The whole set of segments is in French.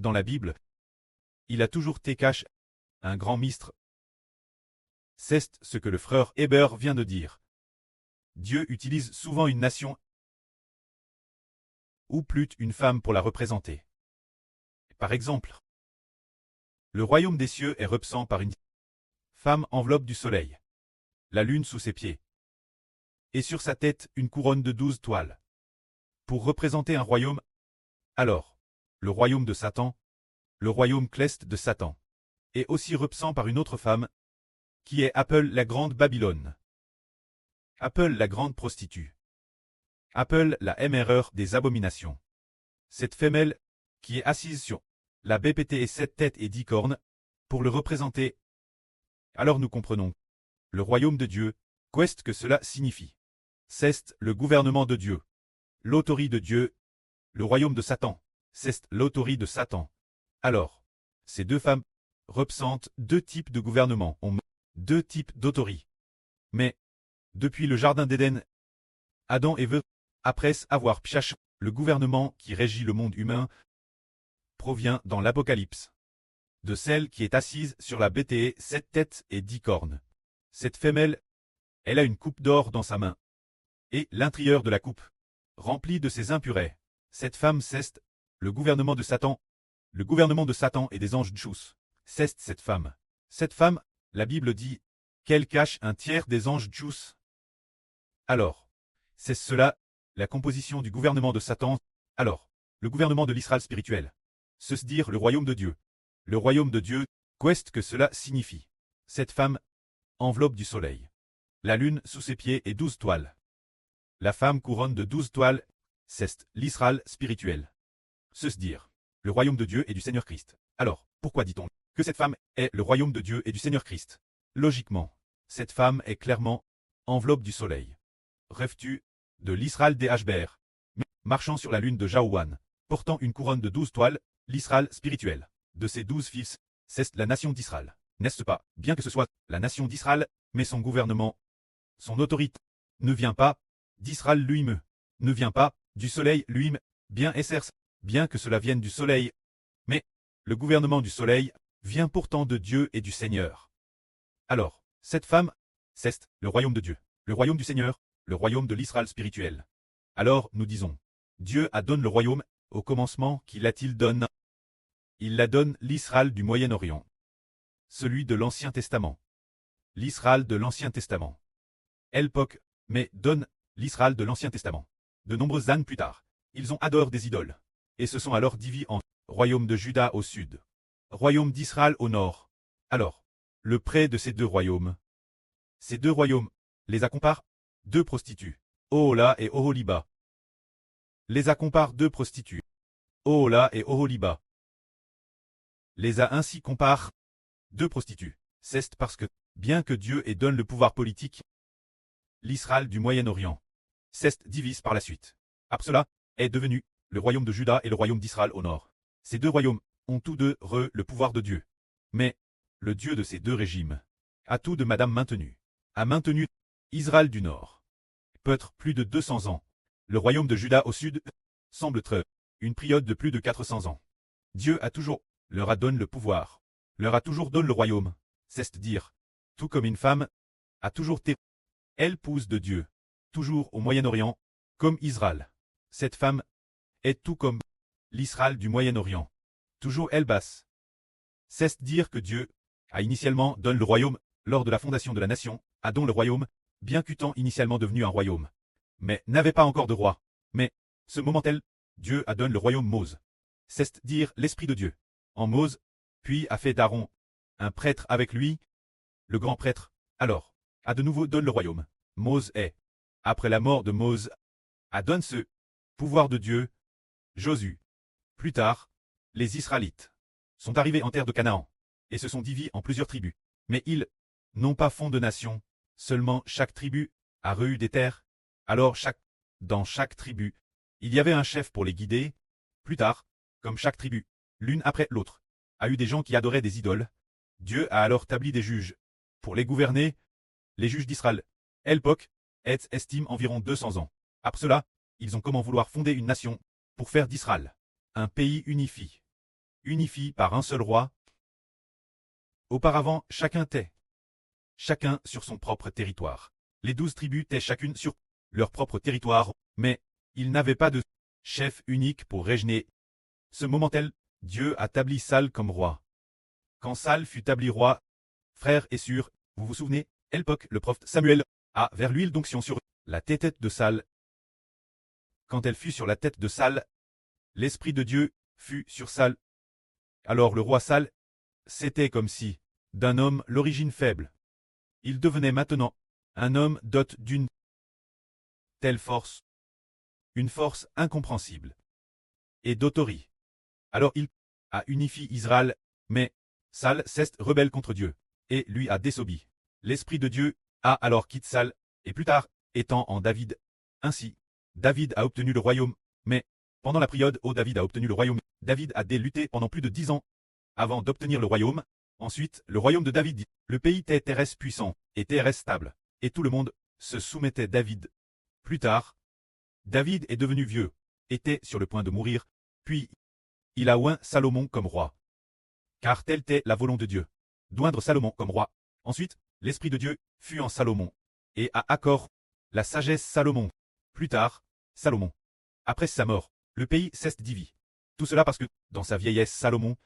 Dans la Bible, il a toujours été caché un grand mystère. C'est ce que le frère Heber vient de dire. Dieu utilise souvent une nation ou plutôt une femme pour la représenter. Par exemple, le royaume des cieux est représenté par une femme enveloppe du soleil, la lune sous ses pieds, et sur sa tête une couronne de 12 toiles. Pour représenter un royaume, alors, le royaume de Satan, le royaume céleste de Satan, est aussi représenté par une autre femme, qui est appelée la grande Babylone. Appelée la grande prostituée. Appelée la erreur des abominations. Cette femelle, qui est assise sur la BPT et 7 têtes et 10 cornes, pour le représenter. Alors nous comprenons. Le royaume de Dieu, qu'est-ce que cela signifie? C'est le gouvernement de Dieu. L'autorité de Dieu. Le royaume de Satan, c'est l'autorité de Satan. Alors, ces deux femmes représentent deux types de gouvernement, deux types d'autorité. Mais, depuis le jardin d'Éden, Adam et Ève, après avoir cherché le gouvernement qui régit le monde humain, provient dans l'Apocalypse de celle qui est assise sur la BTE 7 têtes et 10 cornes. Cette femelle, elle a une coupe d'or dans sa main. Et l'intérieur de la coupe, rempli de ses impurés. Cette femme c'est le gouvernement de Satan. Le gouvernement de Satan et des anges Djous. C'est cette femme. Cette femme, la Bible dit, qu'elle cache un tiers des anges Djous. Alors, c'est cela, la composition du gouvernement de Satan. Alors, le gouvernement de l'Israël spirituel. C'est dire le royaume de Dieu. Le royaume de Dieu, qu'est-ce que cela signifie? Cette femme, enveloppe du soleil. La lune sous ses pieds et 12 toiles. La femme couronne de 12 toiles, c'est l'Israël spirituel. C'est dire le royaume de Dieu et du Seigneur Christ. Alors, pourquoi dit-on que cette femme est le royaume de Dieu et du Seigneur Christ? Logiquement, cette femme est clairement enveloppe du soleil. Rêves-tu de l'Israël des Hber, marchant sur la lune de Jaouan, portant une couronne de 12 toiles, l'Israël spirituel. De ses 12 fils, c'est la nation d'Israël. N'est-ce pas, bien que ce soit la nation d'Israël, mais son gouvernement, son autorité, ne vient pas d'Israël lui-même, ne vient pas du soleil lui-même, bien que cela vienne du soleil. Mais le gouvernement du soleil vient pourtant de Dieu et du Seigneur. Alors, cette femme, c'est le royaume de Dieu, le royaume du Seigneur, le royaume de l'Israël spirituel. Alors, nous disons, Dieu a donné le royaume, au commencement qu'il a-t-il donné. Il la donne l'Israël du Moyen-Orient. Celui de l'Ancien Testament. L'Israël de l'Ancien Testament. Époque, mais donne l'Israël de l'Ancien Testament. De nombreuses années plus tard, ils ont adoré des idoles, et se sont alors divisés en royaume de Juda au sud, royaume d'Israël au nord. Alors, le près de ces deux royaumes, les accompare deux prostituées, Ohola et Oholiba. Les accompare deux prostituées, Ohola et Oholiba. Les a ainsi compare deux prostituées. C'est parce que, bien que Dieu ait donné le pouvoir politique, l'Israël du Moyen-Orient, c'est divise par la suite. Après cela, est devenu le royaume de Juda et le royaume d'Israël au nord. Ces deux royaumes ont tous deux le pouvoir de Dieu. Mais, le Dieu de ces deux régimes a tout de Madame maintenu. A maintenu Israël du nord. Peut-être plus de 200 ans. Le royaume de Juda au sud semble être une période de plus de 400 ans. Dieu a toujours leur a donné le pouvoir, leur a toujours donné le royaume, c'est-à-dire, tout comme une femme a toujours été épouse de Dieu, toujours au Moyen-Orient, comme Israël. Cette femme est tout comme l'Israël du Moyen-Orient, toujours elle basse. C'est-à-dire que Dieu a initialement donné le royaume lors de la fondation de la nation, a donné le royaume, bien qu'étant initialement devenu un royaume, mais n'avait pas encore de roi. Mais, ce moment-tel, Dieu a donné le royaume Mose, c'est-à-dire l'Esprit de Dieu, en Mose, puis a fait d'Aaron un prêtre avec lui, le grand prêtre, alors, a de nouveau donné le royaume. Mose est, après la mort de Mose, a donné ce pouvoir de Dieu, Josué. Plus tard, les Israélites sont arrivés en terre de Canaan, et se sont divisés en plusieurs tribus. Mais ils n'ont pas fond de nation, seulement chaque tribu a eu des terres. Alors dans chaque tribu, il y avait un chef pour les guider. Plus tard, comme chaque tribu, l'une après l'autre, a eu des gens qui adoraient des idoles. Dieu a alors établi des juges pour les gouverner. Les juges d'Israël, l'époque, estime environ 200 ans. Après cela, ils ont comment vouloir fonder une nation pour faire d'Israël un pays unifié. unifie par un seul roi. Auparavant, chacun sur son propre territoire. Les 12 tribus étaient chacune sur leur propre territoire, mais ils n'avaient pas de chef unique pour régner. Ce moment-là, Dieu a établi Saül comme roi. Quand Saül fut établi roi, frère et sœurs, vous vous souvenez, l'époque, le prophète Samuel a vers l'huile d'onction sur la tête de Saül. Quand elle fut sur la tête de Saül, l'Esprit de Dieu fut sur Saül. Alors le roi Saül, c'était comme si, d'un homme l'origine faible, il devenait maintenant un homme doté d'une telle force, une force incompréhensible, et d'autorité. Alors il a unifié Israël, mais Saül s'est rebelle contre Dieu, et lui a désobéi. L'Esprit de Dieu a alors quitté Saül, et plus tard, étant en David. Ainsi, David a obtenu le royaume, mais pendant la période où David a obtenu le royaume, David a lutté pendant plus de 10 ans avant d'obtenir le royaume. Ensuite, le royaume de David, le pays était terrestre puissant et terrestre stable, et tout le monde se soumettait à David. Plus tard, David est devenu vieux, était sur le point de mourir, puis il a oint Salomon comme roi. Car telle était la volonté de Dieu, d'oindre Salomon comme roi. Ensuite, l'Esprit de Dieu fut en Salomon, et a accord la sagesse Salomon. Plus tard, Salomon. Après sa mort, le pays s'est divisé. Tout cela parce que, dans sa vieillesse, Salomon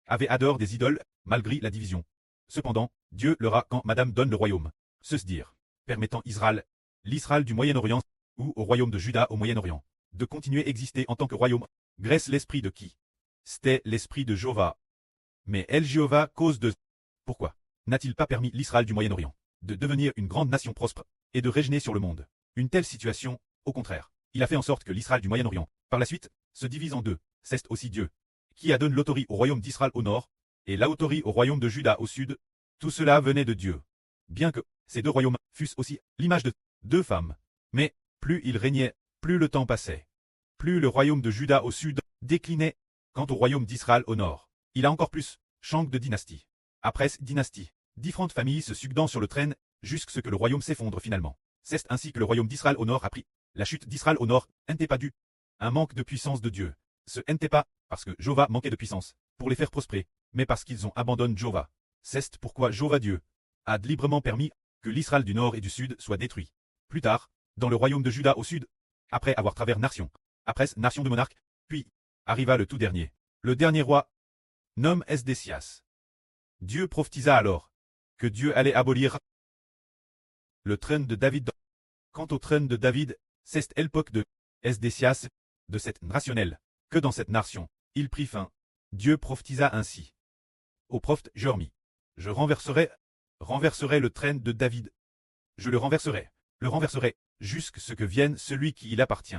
avait adoré des idoles, malgré la division. Cependant, Dieu leur a quand Madame donne le royaume, se dire, permettant Israël, l'Israël du Moyen-Orient, ou au royaume de Juda au Moyen-Orient, de continuer à exister en tant que royaume, grâce l'esprit de qui? C'était l'esprit de Jéhovah. Mais Jéhovah cause de... Pourquoi n'a-t-il pas permis l'Israël du Moyen-Orient de devenir une grande nation prospère et de régner sur le monde? Une telle situation, au contraire, il a fait en sorte que l'Israël du Moyen-Orient, par la suite, se divise en deux. C'est aussi Dieu qui a donné l'autorité au royaume d'Israël au nord, et l'autorité au royaume de Juda au sud. Tout cela venait de Dieu. Bien que ces deux royaumes fussent aussi l'image de deux femmes. Mais, plus ils régnaient, plus le temps passait. Plus le royaume de Juda au sud déclinait, quant au royaume d'Israël au nord. Il a encore plus, changé de dynastie. Après cette dynastie, différentes familles se succédant sur le train, jusqu'à ce que le royaume s'effondre finalement. C'est ainsi que le royaume d'Israël au nord a pris. La chute d'Israël au nord n'était pas due un manque de puissance de Dieu. Ce n'était pas parce que Jéhovah manquait de puissance pour les faire prospérer, mais parce qu'ils ont abandonné Jéhovah. C'est pourquoi Jéhovah Dieu a librement permis que l'Israël du nord et du sud soit détruit. Plus tard, dans le royaume de Juda au sud, après avoir traversé nation, après nation de monarques, puis arriva le tout dernier. Le dernier roi, nomme Esdécias. Dieu prophétisa alors que Dieu allait abolir le trône de David. Quant au trône de David, c'est l'époque de Esdécias, de cette rationnelle, que dans cette nation, il prit fin. Dieu prophétisa ainsi. Au prophète Jérémie, je renverserai le trône de David. Je le renverserai, jusqu'à ce que vienne celui qui il appartient.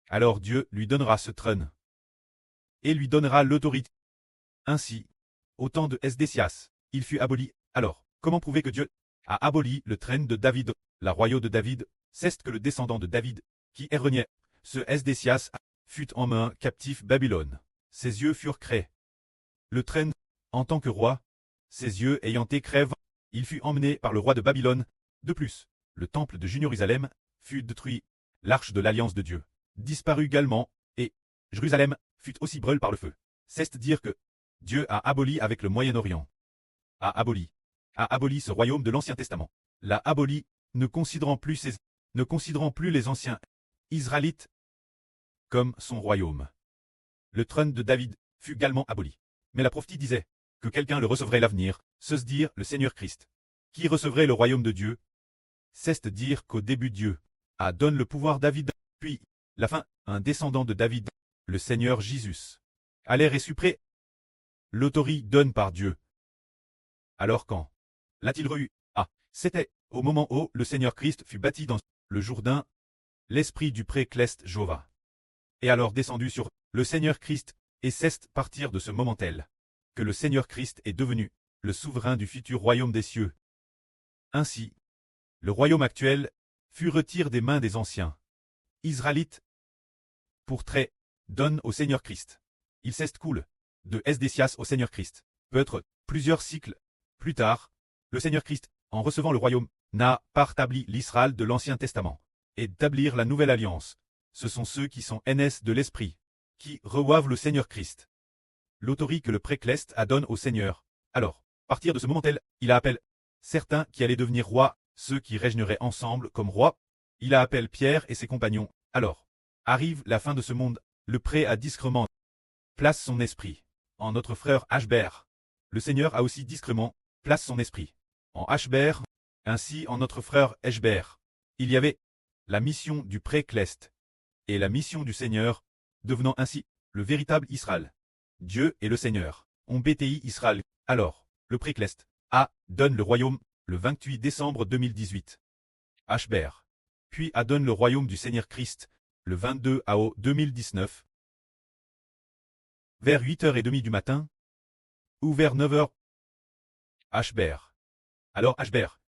Alors Dieu lui donnera ce trône, et lui donnera l'autorité. Ainsi, au temps de Esdécias, il fut aboli. Alors, comment prouver que Dieu a aboli le trône de David, la royauté de David? C'est que le descendant de David, qui régnait, ce Esdécias, fut en main captif Babylone. Ses yeux furent créés. Le trône, en tant que roi, ses yeux ayant été crèves, il fut emmené par le roi de Babylone. De plus, le temple de Jérusalem fut détruit. L'arche de l'alliance de Dieu disparut également, et Jérusalem fut aussi brûlée par le feu. C'est dire que Dieu a aboli avec le Moyen-Orient. A aboli ce royaume de l'Ancien Testament. L'a aboli, ne considérant plus les anciens Israélites comme son royaume. Le trône de David fut également aboli. Mais la prophétie disait que quelqu'un le recevrait l'avenir, se dire le Seigneur Christ, qui recevrait le royaume de Dieu. C'est dire qu'au début Dieu a donné le pouvoir à David, puis, la fin, un descendant de David, le Seigneur Jésus, allait ressupré. L'autorité donne par Dieu. Alors quand l'a-t-il reçu? Ah, c'était au moment où le Seigneur Christ fut bâti dans le Jourdain, l'esprit du précleste Jéhovah. Et alors descendu sur le Seigneur Christ, et c'est partir de ce moment-là que le Seigneur Christ est devenu le souverain du futur royaume des cieux. Ainsi, le royaume actuel fut retiré des mains des anciens Israélites pour trait donne au Seigneur Christ. Il s'écoule de Esdécias au Seigneur Christ. Peut-être plusieurs cycles plus tard, le Seigneur Christ, en recevant le royaume, n'a pas rétabli l'Israël de l'Ancien Testament et d'établir la nouvelle alliance. Ce sont ceux qui sont aînés de l'Esprit, qui reçoivent le Seigneur Christ. l'autorité que le précleste adonne au Seigneur. Alors, à partir de ce moment-là, il appelle certains qui allaient devenir rois, ceux qui régneraient ensemble comme rois. Il appelle Pierre et ses compagnons. Alors, arrive la fin de ce monde, le pré a discrètement place son esprit. En notre frère Ashbert, le Seigneur a aussi discrètement place son esprit. En Ashbert, ainsi en notre frère Eshbert, il y avait la mission du précleste et la mission du Seigneur, devenant ainsi le véritable Israël. Dieu et le Seigneur ont BTI Israël. Alors, le précleste donne le royaume le 28 décembre 2018. Ashbert. Puis donne le royaume du Seigneur Christ le 22 AO 2019. Vers 8h30 du matin ou vers 9h. Ashbert. Alors Ashbert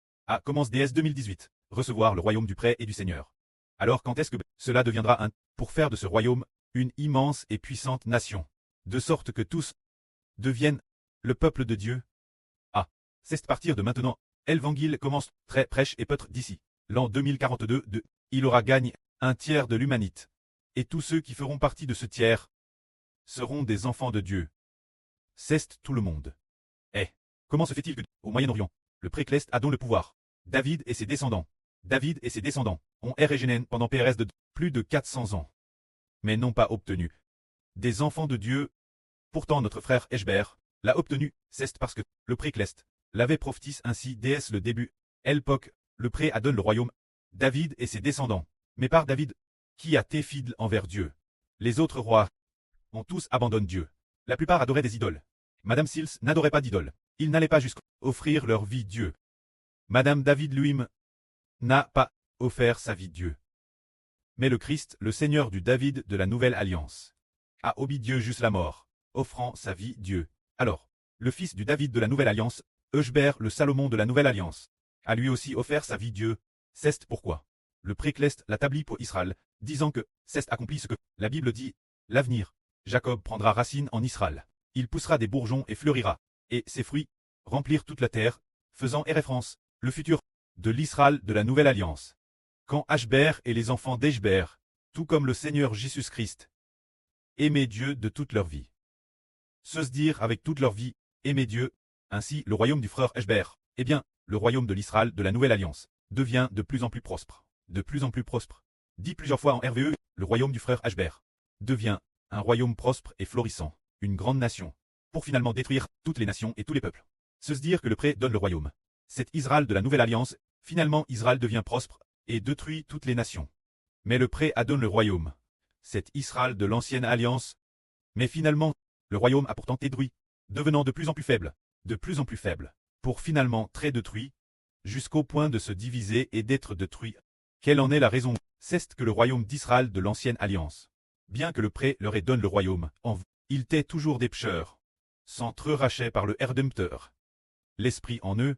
commence DS 2018, recevoir le royaume du pré et du Seigneur. Alors quand est-ce que cela deviendra pour faire de ce royaume une immense et puissante nation, de sorte que tous deviennent le peuple de Dieu? C'est à partir de maintenant, l'évangile commence très prêche et peut-être d'ici l'an 2042 il aura gagné un tiers de l'humanité. Et tous ceux qui feront partie de ce tiers seront des enfants de Dieu. C'est tout le monde. Comment se fait-il que, au Moyen-Orient, le précleste a donc le pouvoir? David et ses descendants ont régné pendant PRS de plus de 400 ans, mais n'ont pas obtenu des enfants de Dieu. Pourtant notre frère Eshbert l'a obtenu, c'est parce que le précleste l'avait prophétisé ainsi dès le début. L'époque, le pré donne le royaume, David et ses descendants. Mais par David, qui a été fidèle envers Dieu. Les autres rois ont tous abandonné Dieu. La plupart adoraient des idoles. Madame Sils n'adorait pas d'idoles. Ils n'allaient pas jusqu'à offrir leur vie Dieu. Madame David lui-même n'a pas offert sa vie Dieu. Mais le Christ, le Seigneur du David de la Nouvelle Alliance, a obéi Dieu jusqu'à la mort, offrant sa vie Dieu. Alors, le fils du David de la Nouvelle Alliance, Eshbert le Salomon de la Nouvelle Alliance, a lui aussi offert sa vie Dieu. C'est pourquoi le précleste l'établit pour Israël, disant que c'est accompli ce que la Bible dit, l'avenir. Jacob prendra racine en Israël. Il poussera des bourgeons et fleurira, et ses fruits remplirent toute la terre, faisant référence, le futur, de l'Israël de la Nouvelle Alliance. Quand Ashbert et les enfants d'Eshbert, tout comme le Seigneur Jésus-Christ, aimaient Dieu de toute leur vie. Se dire avec toute leur vie, aimer Dieu, ainsi le royaume du frère Eshbert, le royaume de l'Israël de la Nouvelle Alliance, devient de plus en plus prospère. De plus en plus prospère. Dit plusieurs fois en RVE, le royaume du frère Eshbert devient un royaume prospère et florissant, une grande nation, pour finalement détruire toutes les nations et tous les peuples. Se dire que le pré donne le royaume. C'est Israël de la Nouvelle Alliance, finalement Israël devient prospère et détruit toutes les nations. Mais le pré donne le royaume. C'est Israël de l'Ancienne Alliance. Mais finalement, le royaume a pourtant été détruit, devenant de plus en plus faible, pour finalement très détruit, jusqu'au point de se diviser et d'être détruit. Quelle en est la raison? C'est que le royaume d'Israël de l'Ancienne Alliance, bien que le pré leur ait donné le royaume, ils étaient toujours des pécheurs, sans être rachetés par le Rédempteur. L'esprit en eux,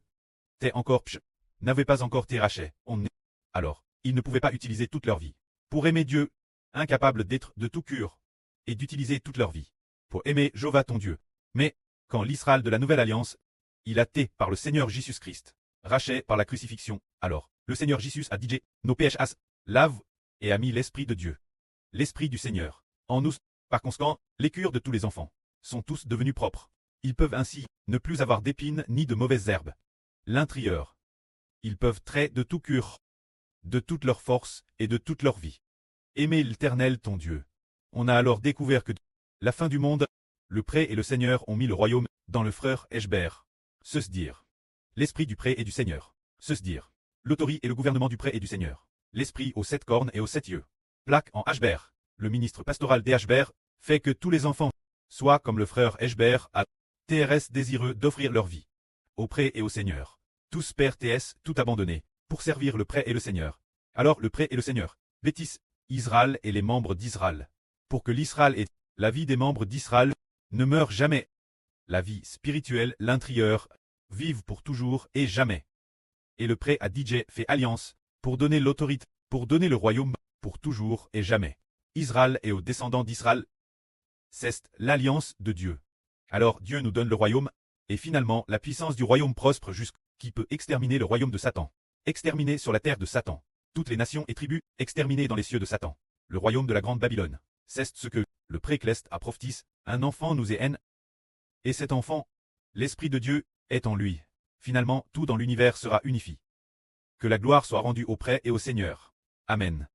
était encore pécheur, n'avait pas encore été racheté. Alors, ils ne pouvaient pas utiliser toute leur vie pour aimer Dieu, incapables d'être de tout cœur et d'utiliser toute leur vie pour aimer Jéhovah ton Dieu. Mais, quand l'Israël de la Nouvelle Alliance, il a été par le Seigneur Jésus-Christ, racheté par la crucifixion, alors, le Seigneur Jésus a dit, nos péchés lave et a mis l'Esprit de Dieu, l'Esprit du Seigneur, en nous. Par conséquent, les cœurs de tous les enfants sont tous devenus propres. Ils peuvent ainsi ne plus avoir d'épines ni de mauvaises herbes. L'intérieur. Ils peuvent traiter de tout cœur, de toute leur force et de toute leur vie. Aimer l'Éternel ton Dieu. On a alors découvert que la fin du monde, le pré et le Seigneur ont mis le royaume dans le frère Eshbert. Se dire. L'esprit du pré et du Seigneur. Se dire. L'autorité et le gouvernement du pré et du Seigneur. L'esprit aux 7 cornes et aux 7 yeux. Plaque en Eshbert. Le ministre pastoral d'Eshbert fait que tous les enfants soient comme le frère Eshbert à TRS désireux d'offrir leur vie au pré et au Seigneur. Tous père TS tout abandonné pour servir le pré et le Seigneur. Alors le pré et le Seigneur bêtissent Israël et les membres d'Israël. Pour que l'Israël et la vie des membres d'Israël ne meurent jamais. La vie spirituelle, l'intérieur, vivent pour toujours et jamais. Et le pré à DJ fait alliance pour donner l'autorité, pour donner le royaume pour toujours et jamais. Israël et aux descendants d'Israël. C'est l'alliance de Dieu. Alors Dieu nous donne le royaume, et finalement la puissance du royaume prospère qui peut exterminer le royaume de Satan. Exterminer sur la terre de Satan. Toutes les nations et tribus, exterminées dans les cieux de Satan. Le royaume de la grande Babylone. C'est ce que le précleste a prophétisé, un enfant nous est haine, Et cet enfant, l'Esprit de Dieu, est en lui. Finalement, tout dans l'univers sera unifié. Que la gloire soit rendue au Prêtre et au Seigneur. Amen.